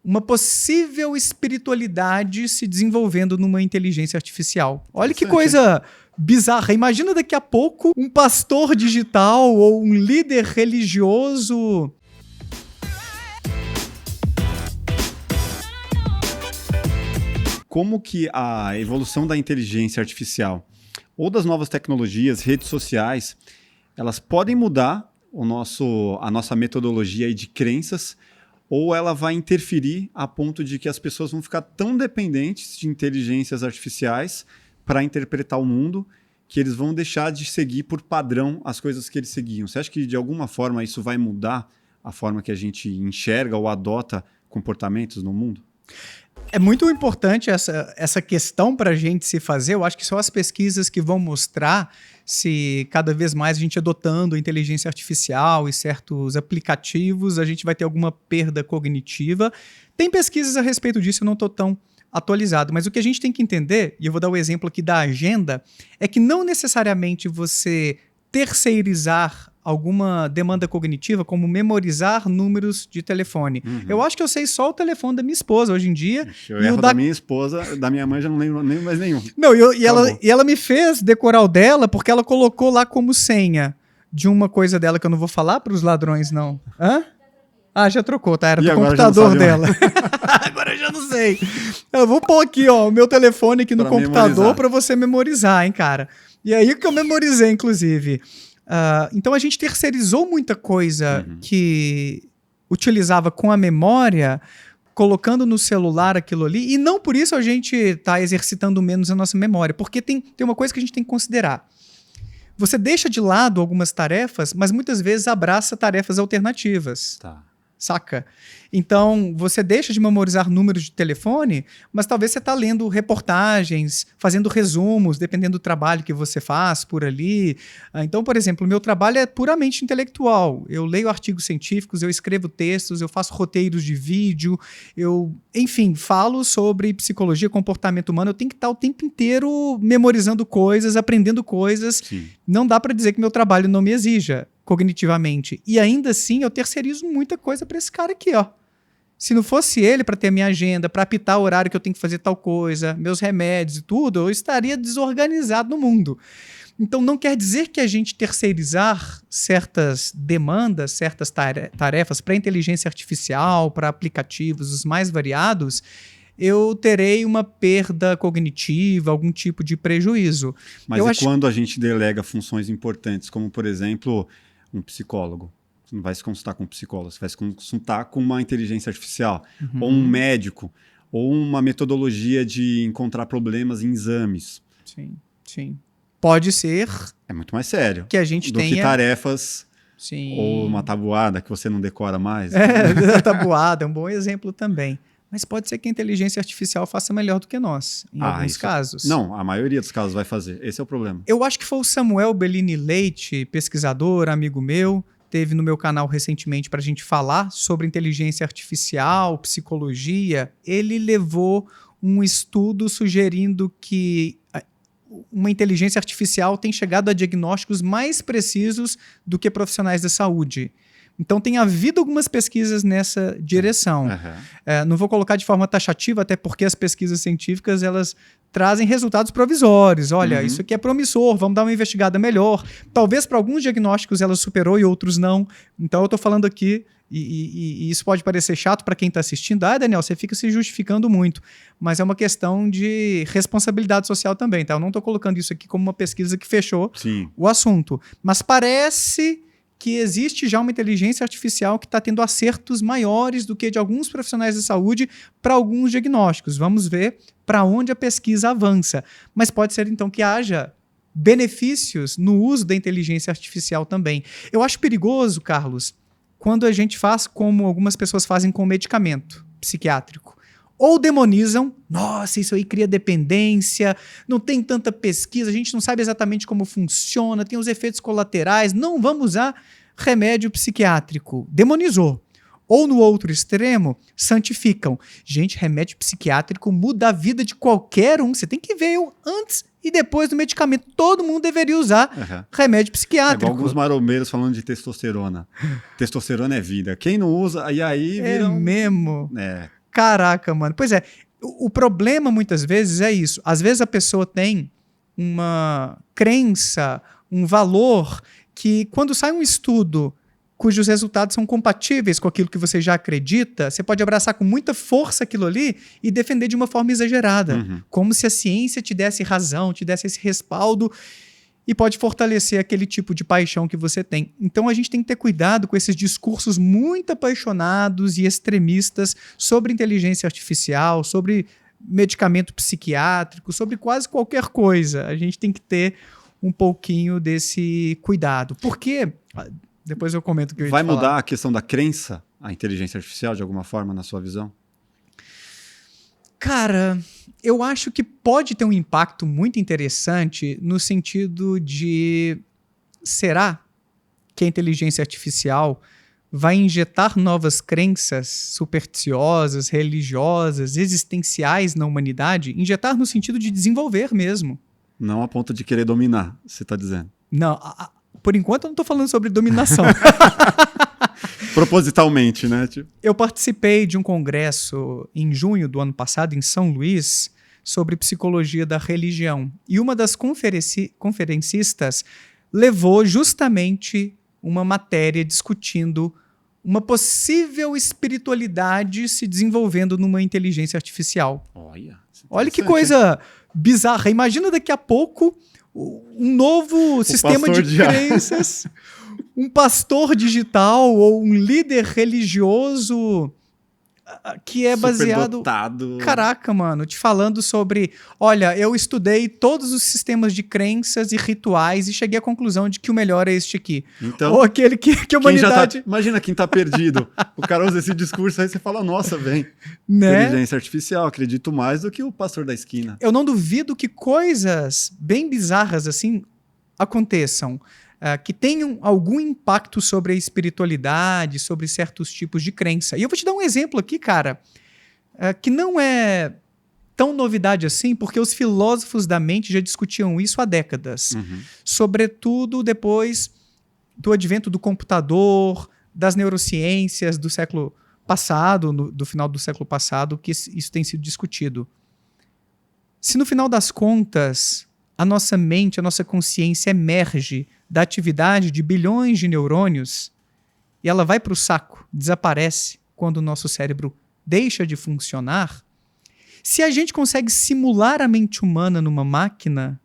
uma possível espiritualidade se desenvolvendo numa inteligência artificial. Olha que coisa bizarra. Imagina daqui a pouco um pastor digital ou um líder religioso... Como que a evolução da inteligência artificial ou das novas tecnologias, redes sociais, elas podem mudar a nossa metodologia aí de crenças, ou ela vai interferir a ponto de que as pessoas vão ficar tão dependentes de inteligências artificiais para interpretar o mundo que eles vão deixar de seguir por padrão as coisas que eles seguiam. Você acha que de alguma forma isso vai mudar a forma que a gente enxerga ou adota comportamentos no mundo? É muito importante essa questão para a gente se fazer. Eu acho que são as pesquisas que vão mostrar se cada vez mais a gente adotando inteligência artificial e certos aplicativos, a gente vai ter alguma perda cognitiva. Tem pesquisas a respeito disso, eu não estou tão atualizado, mas o que a gente tem que entender, e eu vou dar o exemplo aqui da agenda, é que não necessariamente você terceirizar alguma demanda cognitiva, como memorizar números de telefone. Eu acho que eu sei só o telefone da minha esposa hoje em dia. Eu erro da minha esposa, da minha mãe já não lembro nem mais nenhum. Não, e ela me fez decorar o dela porque ela colocou lá como senha de uma coisa dela que eu não vou falar para os ladrões, não. Hã? Ah, já trocou, tá? Era do computador dela. Agora eu já não sei. Eu vou pôr aqui, ó, o meu telefone aqui no computador para você memorizar, hein, cara. E aí que eu memorizei, inclusive. Então a gente terceirizou muita coisa que utilizava com a memória, colocando no celular aquilo ali, e não por isso a gente está exercitando menos a nossa memória, porque tem uma coisa que a gente tem que considerar. Você deixa de lado algumas tarefas, mas muitas vezes abraça tarefas alternativas. Tá. Saca? Então, você deixa de memorizar números de telefone, mas talvez você está lendo reportagens, fazendo resumos, dependendo do trabalho que você faz por ali. Então, por exemplo, o meu trabalho é puramente intelectual. Eu leio artigos científicos, eu escrevo textos, eu faço roteiros de vídeo, enfim, falo sobre psicologia, comportamento humano. Eu tenho que estar o tempo inteiro memorizando coisas, aprendendo coisas. Sim. Não dá para dizer que meu trabalho não me exija cognitivamente. E ainda assim, eu terceirizo muita coisa para esse cara aqui, ó. Se não fosse ele para ter a minha agenda, para apitar o horário que eu tenho que fazer tal coisa, meus remédios e tudo, eu estaria desorganizado no mundo. Então, não quer dizer que a gente terceirizar certas demandas, certas tarefas para inteligência artificial, para aplicativos os mais variados, eu terei uma perda cognitiva, algum tipo de prejuízo. Mas quando a gente delega funções importantes, como, por exemplo, um psicólogo? Você não vai se consultar com um psicólogo, você vai se consultar com uma inteligência artificial, ou um médico, ou uma metodologia de encontrar problemas em exames. Sim, sim. Pode ser. É muito mais sério. Que a gente tenha... que tarefas, sim, ou uma tabuada que você não decora mais. A tabuada é um bom exemplo também. Mas pode ser que a inteligência artificial faça melhor do que nós, em alguns casos. Não, a maioria dos casos vai fazer. Esse é o problema. Eu acho que foi o Samuel Bellini Leite, pesquisador, amigo meu, teve no meu canal recentemente para a gente falar sobre inteligência artificial, psicologia. Ele levou um estudo sugerindo que uma inteligência artificial tem chegado a diagnósticos mais precisos do que profissionais da saúde. Então tem havido algumas pesquisas nessa direção. Não vou colocar de forma taxativa, até porque as pesquisas científicas elas trazem resultados provisórios. Olha, isso aqui é promissor, vamos dar uma investigada melhor. Talvez para alguns diagnósticos ela superou e outros não. Então eu estou falando aqui, e isso pode parecer chato para quem está assistindo. Daniel, você fica se justificando muito. Mas é uma questão de responsabilidade social também. Tá? Eu não estou colocando isso aqui como uma pesquisa que fechou o assunto. Mas parece que existe já uma inteligência artificial que está tendo acertos maiores do que de alguns profissionais de saúde para alguns diagnósticos. Vamos ver para onde a pesquisa avança. Mas pode ser, então, que haja benefícios no uso da inteligência artificial também. Eu acho perigoso, Carlos, quando a gente faz como algumas pessoas fazem com medicamento psiquiátrico. Ou demonizam, nossa, isso aí cria dependência, não tem tanta pesquisa, a gente não sabe exatamente como funciona, tem os efeitos colaterais, não vamos usar remédio psiquiátrico. Demonizou. Ou no outro extremo, santificam. Gente, remédio psiquiátrico muda a vida de qualquer um. Você tem que ver antes e depois do medicamento. Todo mundo deveria usar remédio psiquiátrico. É igual alguns marombeiros falando de testosterona. Testosterona é vida. Quem não usa, e aí vira mesmo. Caraca, mano. Pois é, o problema muitas vezes é isso. Às vezes a pessoa tem uma crença, um valor que quando sai um estudo cujos resultados são compatíveis com aquilo que você já acredita, você pode abraçar com muita força aquilo ali e defender de uma forma exagerada. Como se a ciência te desse razão, te desse esse respaldo e pode fortalecer aquele tipo de paixão que você tem. Então a gente tem que ter cuidado com esses discursos muito apaixonados e extremistas sobre inteligência artificial, sobre medicamento psiquiátrico, sobre quase qualquer coisa. A gente tem que ter um pouquinho desse cuidado. Por quê? Depois eu comento o que eu ia Vai te falar. mudar a questão da crença, a inteligência artificial, de alguma forma, na sua visão? Cara, eu acho que pode ter um impacto muito interessante no sentido de... Será que a inteligência artificial vai injetar novas crenças supersticiosas, religiosas, existenciais na humanidade? Injetar no sentido de desenvolver mesmo. Não a ponto de querer dominar, você está dizendo. Não, por enquanto eu não estou falando sobre dominação. Propositalmente, né? Tipo... Eu participei de um congresso em junho do ano passado, em São Luís, sobre psicologia da religião. E uma das conferencistas levou justamente uma matéria discutindo uma possível espiritualidade se desenvolvendo numa inteligência artificial. Olha que coisa bizarra. Imagina daqui a pouco um novo sistema de crenças, um pastor digital ou um líder religioso que é baseado... Superdotado. Caraca, mano, te falando sobre... Olha, eu estudei todos os sistemas de crenças e rituais e cheguei à conclusão de que o melhor é este aqui. Então, ou aquele que a humanidade... Imagina quem tá perdido. O cara usa esse discurso aí, você fala, nossa, vem. Né? Inteligência artificial, acredito mais do que o pastor da esquina. Eu não duvido que coisas bem bizarras assim aconteçam. Que tenham algum impacto sobre a espiritualidade, sobre certos tipos de crença. E eu vou te dar um exemplo aqui, cara, que não é tão novidade assim, porque os filósofos da mente já discutiam isso há décadas. Sobretudo depois do advento do computador, das neurociências do século passado, do final do século passado, que isso tem sido discutido. Se no final das contas a nossa mente, a nossa consciência emerge da atividade de bilhões de neurônios e ela vai para o saco, desaparece quando o nosso cérebro deixa de funcionar, se a gente consegue simular a mente humana numa máquina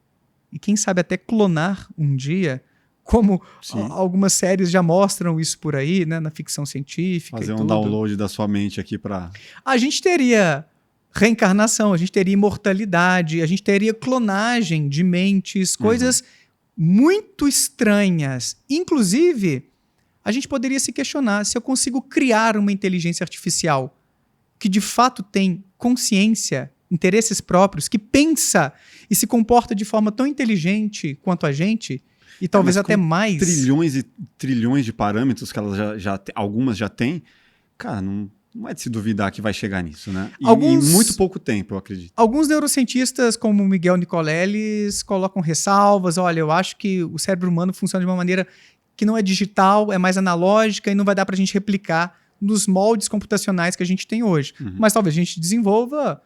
e quem sabe até clonar um dia, como algumas séries já mostram isso por aí, né, na ficção científica. Fazer um download da sua mente aqui para... A gente teria reencarnação, a gente teria imortalidade, a gente teria clonagem de mentes, coisas muito estranhas. Inclusive, a gente poderia se questionar se eu consigo criar uma inteligência artificial que de fato tem consciência, interesses próprios, que pensa e se comporta de forma tão inteligente quanto a gente, e talvez até mais. Trilhões e trilhões de parâmetros que elas algumas já têm, cara, não é de se duvidar que vai chegar nisso, né? Em muito pouco tempo, eu acredito. Alguns neurocientistas, como o Miguel Nicoleles, colocam ressalvas. Olha, eu acho que o cérebro humano funciona de uma maneira que não é digital, é mais analógica e não vai dar para a gente replicar nos moldes computacionais que a gente tem hoje. Mas talvez a gente desenvolva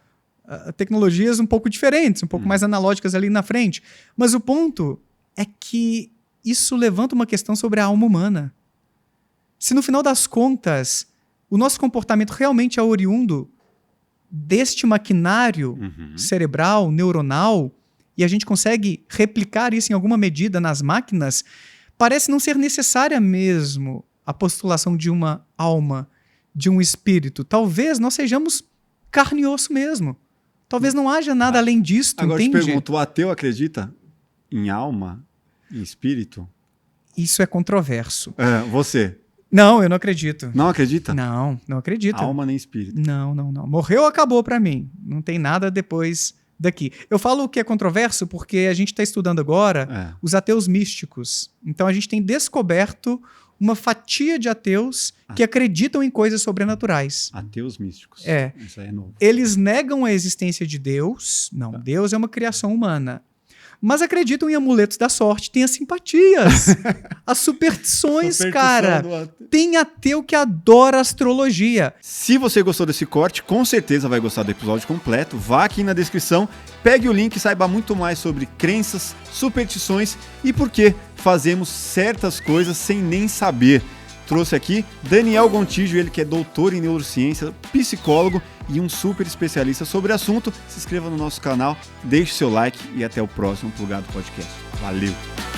tecnologias um pouco diferentes, um pouco mais analógicas ali na frente. Mas o ponto é que isso levanta uma questão sobre a alma humana. Se no final das contas o nosso comportamento realmente é oriundo deste maquinário cerebral, neuronal, e a gente consegue replicar isso em alguma medida nas máquinas, parece não ser necessária mesmo a postulação de uma alma, de um espírito. Talvez nós sejamos carne e osso mesmo. Talvez não haja nada além disto, agora entende? Agora te pergunto, o ateu acredita em alma, em espírito? Isso é controverso. Você... Não, eu não acredito. Não acredita? Não acredito. Alma nem espírito. Não. Morreu, acabou pra mim. Não tem nada depois daqui. Eu falo que é controverso porque a gente está estudando agora os ateus místicos. Então a gente tem descoberto uma fatia de ateus que acreditam em coisas sobrenaturais. Ateus místicos. Isso aí é novo. Eles negam a existência de Deus. Não, Deus é uma criação humana. mas acreditam em amuletos da sorte, tem as simpatias, as superstições, cara. Tem ateu que adora astrologia. Se você gostou desse corte, com certeza vai gostar do episódio completo. Vá aqui na descrição, pegue o link e saiba muito mais sobre crenças, superstições e por que fazemos certas coisas sem nem saber. Trouxe aqui Daniel Gontijo, ele que é doutor em neurociência, psicólogo e um super especialista sobre o assunto. Se inscreva no nosso canal, deixe seu like e até o próximo Plugado Podcast. Valeu!